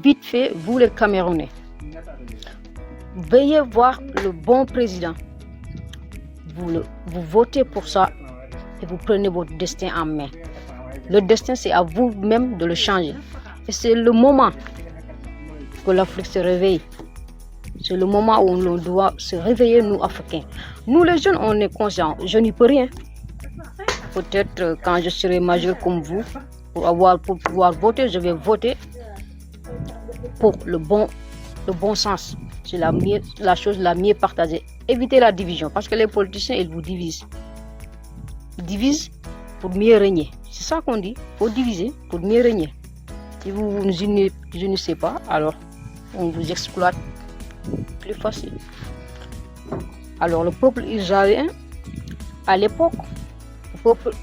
vite fait, vous les Camerounais, veuillez voir le bon président. Vous votez pour ça et vous prenez votre destin en main. Le destin, c'est à vous-même de le changer. Et c'est le moment que l'Afrique se réveille. C'est le moment où l'on doit se réveiller, nous, Africains. Nous, les jeunes, on est conscients. Je n'y peux rien. Peut-être quand je serai majeur comme vous, pour pouvoir voter, je vais voter pour le bon sens. C'est la chose la mieux partagée. Évitez la division, parce que les politiciens, ils vous divisent. Ils divisent pour mieux régner. C'est ça qu'on dit. Il faut diviser pour mieux régner. Si vous vous unissez pas, alors on vous exploite plus facile. Alors le peuple israélien, à l'époque,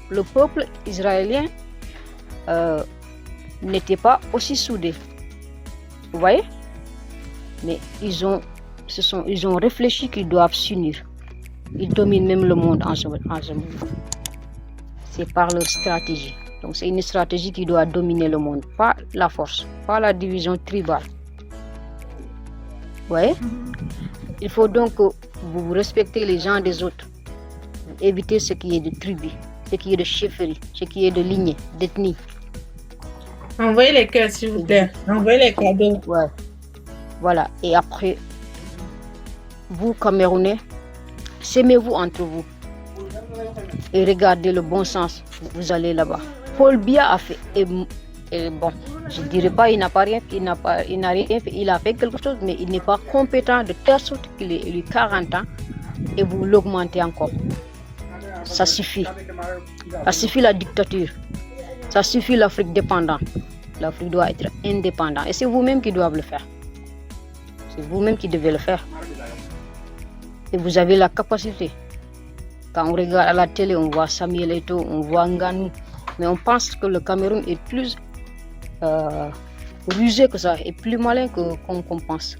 le peuple israélien n'était pas aussi soudé. Vous voyez? Mais ils ont réfléchi qu'ils doivent s'unir. Ils dominent même le monde en ce moment. C'est par leur stratégie. Donc c'est une stratégie qui doit dominer le monde, pas la force, pas la division tribale. Vous voyez? Il faut donc que vous respectez les gens des autres. Évitez ce qui est de tribu, ce qui est de chefferie, ce qui est de lignée, d'ethnie. Envoyez les cœurs, s'il vous plaît. Envoyez les cadeaux. Ouais. Voilà. Et après, vous, Camerounais, s'aimez-vous entre vous. Et regardez le bon sens. Vous allez là-bas. Paul Biya a fait. Et bon, je ne dirais pas il n'a pas rien, il n'a rien fait. Il a fait quelque chose, mais il n'est pas compétent de telle sorte qu'il ait eu 40 ans et vous l'augmentez encore. Ça suffit. Ça suffit la dictature. Ça suffit l'Afrique dépendante. L'Afrique doit être indépendante. Et c'est vous-même qui doivent le faire. C'est vous-même qui devez le faire. Et vous avez la capacité. Quand on regarde à la télé, on voit Samuel Eto'o, on voit Ngannou. Mais on pense que le Cameroun est plus rusé que ça, et plus malin qu'on pense.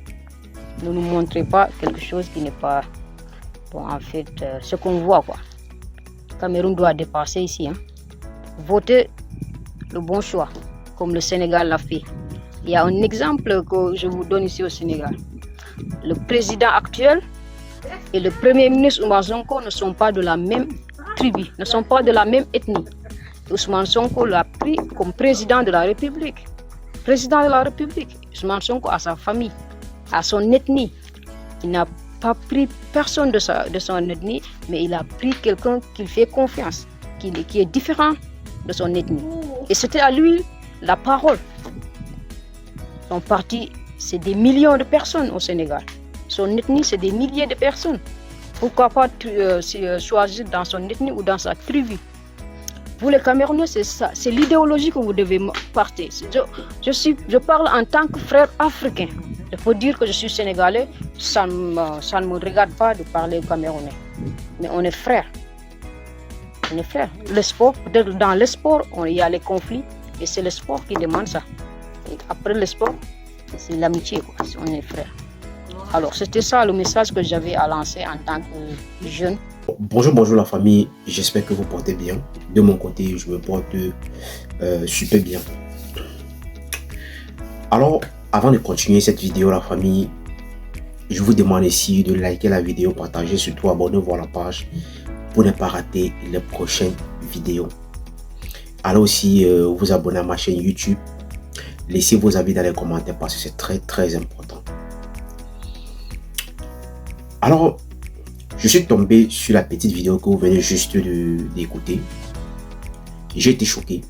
Ne nous montrez pas quelque chose qui n'est pas bon, en fait ce qu'on voit, quoi. Le Cameroun doit dépasser ici. Hein. Votez le bon choix, comme le Sénégal l'a fait. Il y a un exemple que je vous donne ici au Sénégal. Le président actuel et le premier ministre Ousmane Sonko ne sont pas de la même tribu, ne sont pas de la même ethnie. Ousmane Sonko l'a pris comme président de la République. Président de la République, Ousmane Sonko a sa famille, a son ethnie. Il n'a pas pris personne de son ethnie, mais il a pris quelqu'un qui fait confiance, qui est différent de son ethnie. Et c'était à lui la parole. Son parti, c'est des millions de personnes au Sénégal. Son ethnie, c'est des milliers de personnes. Pourquoi pas choisir dans son ethnie ou dans sa tribu? Vous les Camerounais, c'est ça, c'est l'idéologie que vous devez porter. Je parle en tant que frère africain. Il faut dire que je suis sénégalais, ça ne me regarde pas de parler camerounais. Mais on est frères. On est frères. Le sport, peut-être dans le sport, il y a les conflits, et c'est le sport qui demande ça. Et après le sport, c'est l'amitié, quoi. On est frères. Alors, c'était ça le message que j'avais à lancer en tant que jeune. Bonjour la famille, j'espère que vous portez bien. De mon côté, je me porte super bien. Alors, avant de continuer cette vidéo, la famille, je vous demande ici de liker la vidéo, partager, surtout abonnez-vous à la page pour ne pas rater les prochaines vidéos. Allez aussi vous abonner à ma chaîne YouTube. Laissez vos avis dans les commentaires parce que c'est très important. Alors, je suis tombé sur la petite vidéo que vous venez juste d'écouter. J'ai été choqué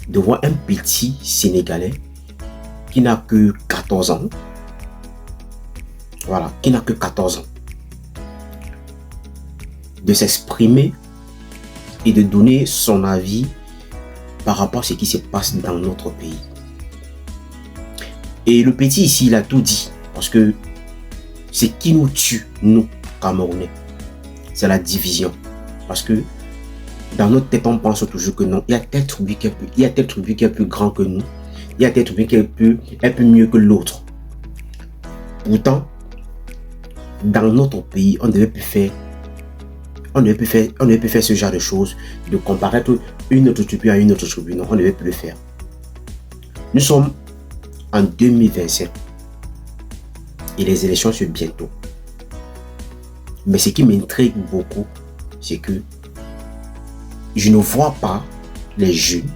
de voir un petit Sénégalais qui n'a que 14 ans. Voilà, qui n'a que 14 ans. De s'exprimer et de donner son avis par rapport à ce qui se passe dans notre pays. Et le petit ici, il a tout dit. Parce que ce qui nous tue, nous, Camerounais, c'est la division. Parce que dans notre tête, on pense toujours que non, il y a tel tribu qui est plus grand que nous. Il y a tel tribu qui est un peu mieux que l'autre. Pourtant, dans notre pays, on ne devait plus faire ce genre de choses, de comparer une autre tribu à une autre tribu. Non, on ne devait plus le faire. Nous sommes en 2025 et les élections sont bientôt. Mais ce qui m'intrigue beaucoup, c'est que je ne vois pas les jeunes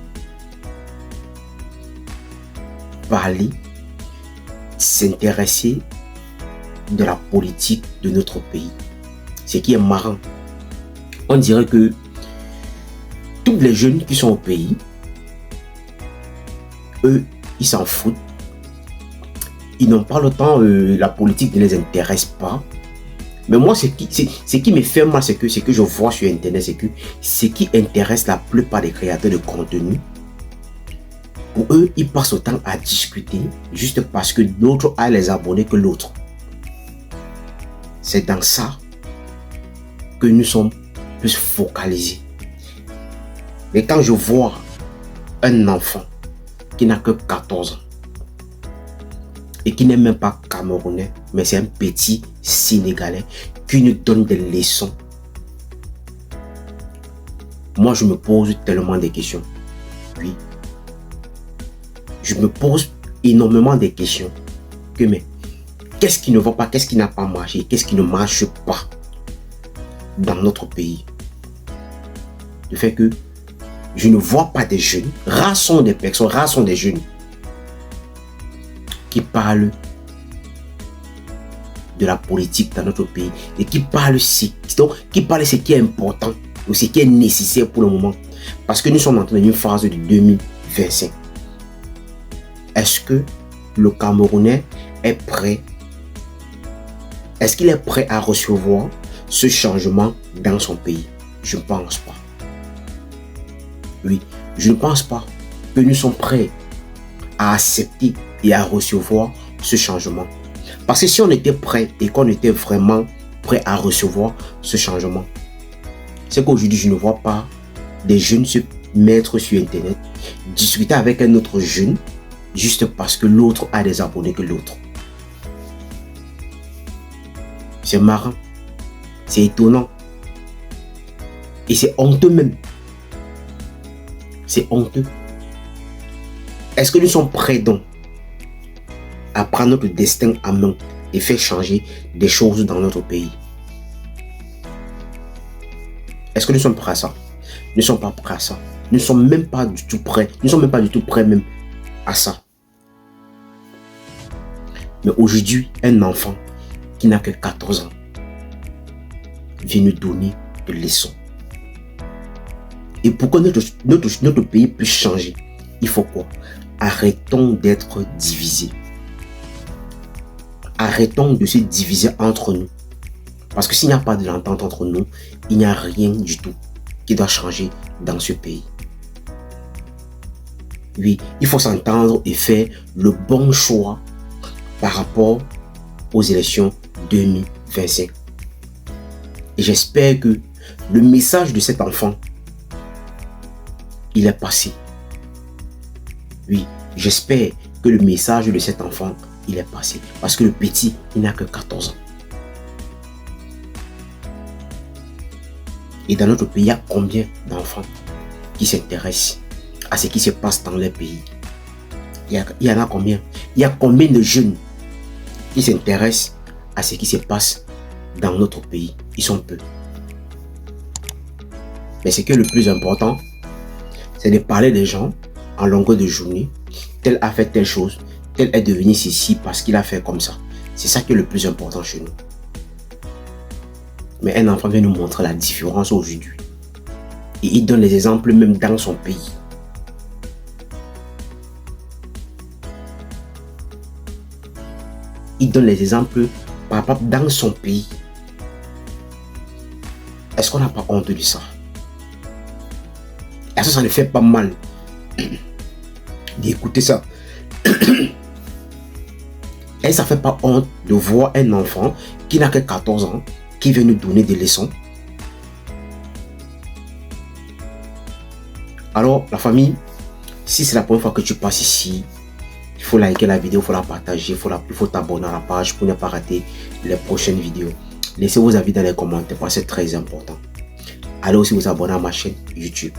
parler, s'intéresser de la politique de notre pays. Ce qui est marrant. On dirait que tous les jeunes qui sont au pays, eux, ils s'en foutent. Ils n'ont pas le temps, la politique ne les intéresse pas. Mais moi, ce qui me fait mal, c'est que ce que je vois sur Internet, c'est que ce qui intéresse la plupart des créateurs de contenu, pour eux, ils passent autant à discuter juste parce que l'autre a les abonnés que l'autre. C'est dans ça que nous sommes plus focalisés. Mais quand je vois un enfant qui n'a que 14 ans et qui n'est même pas camerounais, mais c'est un petit Sénégalais qui nous donne des leçons, moi je me pose tellement de questions. Oui. Je me pose énormément de questions. Que mais qu'est-ce qui ne va pas, qu'est-ce qui n'a pas marché, qu'est-ce qui ne marche pas dans notre pays? Le fait que je ne vois pas des jeunes, rares sont des personnes, rares sont des jeunes qui parlent de la politique dans notre pays et qui parlent de ce qui est important ou ce qui est nécessaire pour le moment. Parce que nous sommes entrés dans une phase de 2025. Est-ce que le Camerounais est prêt? Est-ce qu'il est prêt à recevoir ce changement dans son pays? Je ne pense pas. Oui, je ne pense pas que nous sommes prêts à accepter et à recevoir ce changement. Parce que si on était prêt et qu'on était vraiment prêt à recevoir ce changement, c'est qu'aujourd'hui, je ne vois pas des jeunes se mettre sur Internet, discuter avec un autre jeune, juste parce que l'autre a des abonnés que l'autre. C'est marrant. C'est étonnant. Et c'est honteux même. C'est honteux. Est-ce que nous sommes prêts donc à prendre notre destin en main et faire changer des choses dans notre pays? Est-ce que nous sommes prêts à ça? Nous ne sommes pas prêts à ça. Nous ne sommes même pas du tout prêts. Nous ne sommes même pas du tout prêts même à ça. Mais aujourd'hui, un enfant qui n'a que 14 ans vient nous donner des leçons. Et pour que notre pays puisse changer, il faut quoi? Arrêtons d'être divisés. Arrêtons de se diviser entre nous. Parce que s'il n'y a pas de l'entente entre nous, il n'y a rien du tout qui doit changer dans ce pays. Oui, il faut s'entendre et faire le bon choix par rapport aux élections 2025. Et j'espère que le message de cet enfant, il est passé. Oui, j'espère que le message de cet enfant, il est passé. Parce que le petit, il n'a que 14 ans. Et dans notre pays, il y a combien d'enfants qui s'intéressent à ce qui se passe dans les pays? Il y en a combien? Il y a combien de jeunes qui s'intéressent à ce qui se passe dans notre pays? Ils sont peu. Mais ce qui est le plus important, c'est de parler des gens en longueur de journée. Tel a fait telle chose, tel est devenu ceci parce qu'il a fait comme ça. C'est ça qui est le plus important chez nous. Mais un enfant vient nous montrer la différence aujourd'hui. Et il donne les exemples même dans son pays. Il donne les exemples par rapport dans son pays. Est-ce qu'on n'a pas honte de ça? Est-ce que ça ne fait pas mal d'écouter ça? Et ça ne fait pas honte de voir un enfant qui n'a que 14 ans qui vient nous donner des leçons? Alors, la famille, si c'est la première fois que tu passes ici, il faut liker la vidéo, il faut la partager, il faut t'abonner à la page pour ne pas rater les prochaines vidéos. Laissez vos avis dans les commentaires parce que c'est très important. Allez aussi vous abonner à ma chaîne YouTube.